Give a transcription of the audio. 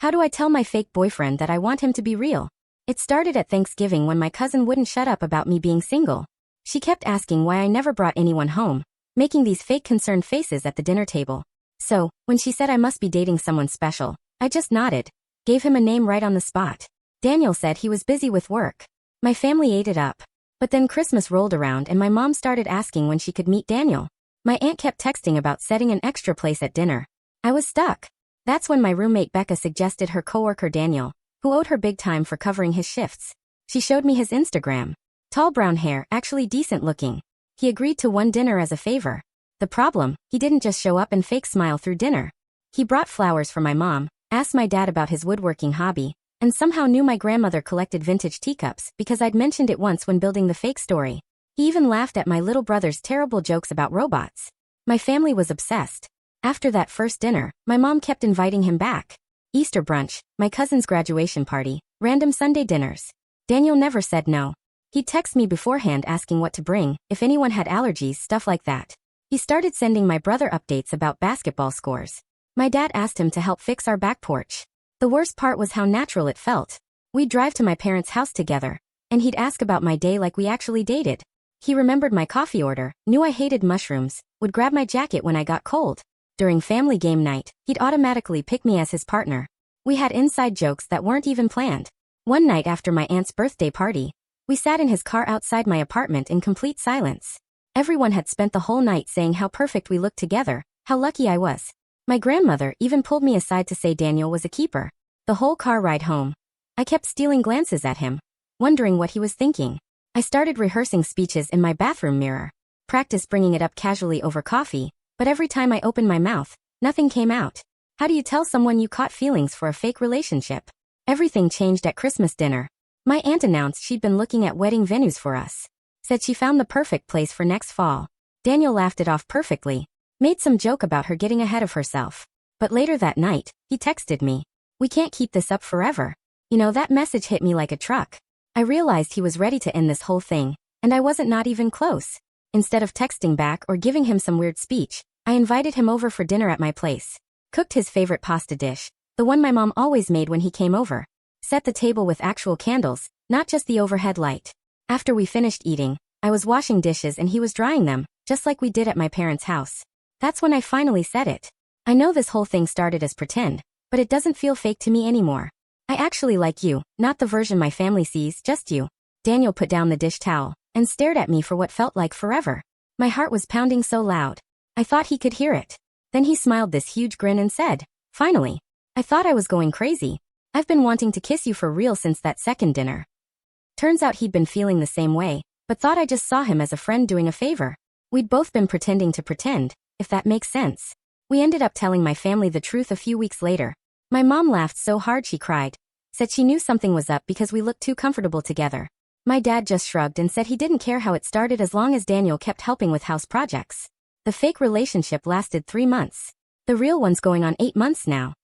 How do I tell my fake boyfriend that I want him to be real? It started at Thanksgiving when my cousin wouldn't shut up about me being single. She kept asking why I never brought anyone home, making these fake concerned faces at the dinner table. So, when she said I must be dating someone special, I just nodded, gave him a name right on the spot. Daniel said he was busy with work. My family ate it up. But then Christmas rolled around and my mom started asking when she could meet Daniel. My aunt kept texting about setting an extra place at dinner. I was stuck. That's when my roommate Becca suggested her coworker Daniel, who owed her big time for covering his shifts. She showed me his Instagram. Tall brown hair, actually decent looking. He agreed to one dinner as a favor. The problem, he didn't just show up and fake smile through dinner. He brought flowers for my mom, asked my dad about his woodworking hobby, and somehow knew my grandmother collected vintage teacups because I'd mentioned it once when building the fake story. He even laughed at my little brother's terrible jokes about robots. My family was obsessed. After that first dinner, my mom kept inviting him back. Easter brunch, my cousin's graduation party, random Sunday dinners. Daniel never said no. He'd text me beforehand asking what to bring, if anyone had allergies, stuff like that. He started sending my brother updates about basketball scores. My dad asked him to help fix our back porch. The worst part was how natural it felt. We'd drive to my parents' house together, and he'd ask about my day like we actually dated. He remembered my coffee order, knew I hated mushrooms, would grab my jacket when I got cold. During family game night, he'd automatically pick me as his partner. We had inside jokes that weren't even planned. One night after my aunt's birthday party, we sat in his car outside my apartment in complete silence. Everyone had spent the whole night saying how perfect we looked together, how lucky I was. My grandmother even pulled me aside to say Daniel was a keeper. The whole car ride home, I kept stealing glances at him, wondering what he was thinking. I started rehearsing speeches in my bathroom mirror, practiced bringing it up casually over coffee, but every time I opened my mouth, nothing came out. How do you tell someone you caught feelings for a fake relationship? Everything changed at Christmas dinner. My aunt announced she'd been looking at wedding venues for us. Said she found the perfect place for next fall. Daniel laughed it off perfectly, made some joke about her getting ahead of herself. But later that night, he texted me. "We can't keep this up forever." That message hit me like a truck. I realized he was ready to end this whole thing, and I wasn't not even close. Instead of texting back or giving him some weird speech, I invited him over for dinner at my place. Cooked his favorite pasta dish, the one my mom always made when he came over. Set the table with actual candles, not just the overhead light. After we finished eating, I was washing dishes and he was drying them, just like we did at my parents' house. That's when I finally said it. I know this whole thing started as pretend, but it doesn't feel fake to me anymore. I actually like you, not the version my family sees, just you. Daniel put down the dish towel and stared at me for what felt like forever. My heart was pounding so loud. I thought he could hear it. Then he smiled this huge grin and said, "Finally." I thought I was going crazy. "I've been wanting to kiss you for real since that second dinner." Turns out he'd been feeling the same way, but thought I just saw him as a friend doing a favor. We'd both been pretending to pretend, if that makes sense. We ended up telling my family the truth a few weeks later. My mom laughed so hard she cried. Said she knew something was up because we looked too comfortable together. My dad just shrugged and said he didn't care how it started as long as Daniel kept helping with house projects. The fake relationship lasted 3 months. The real one's going on 8 months now.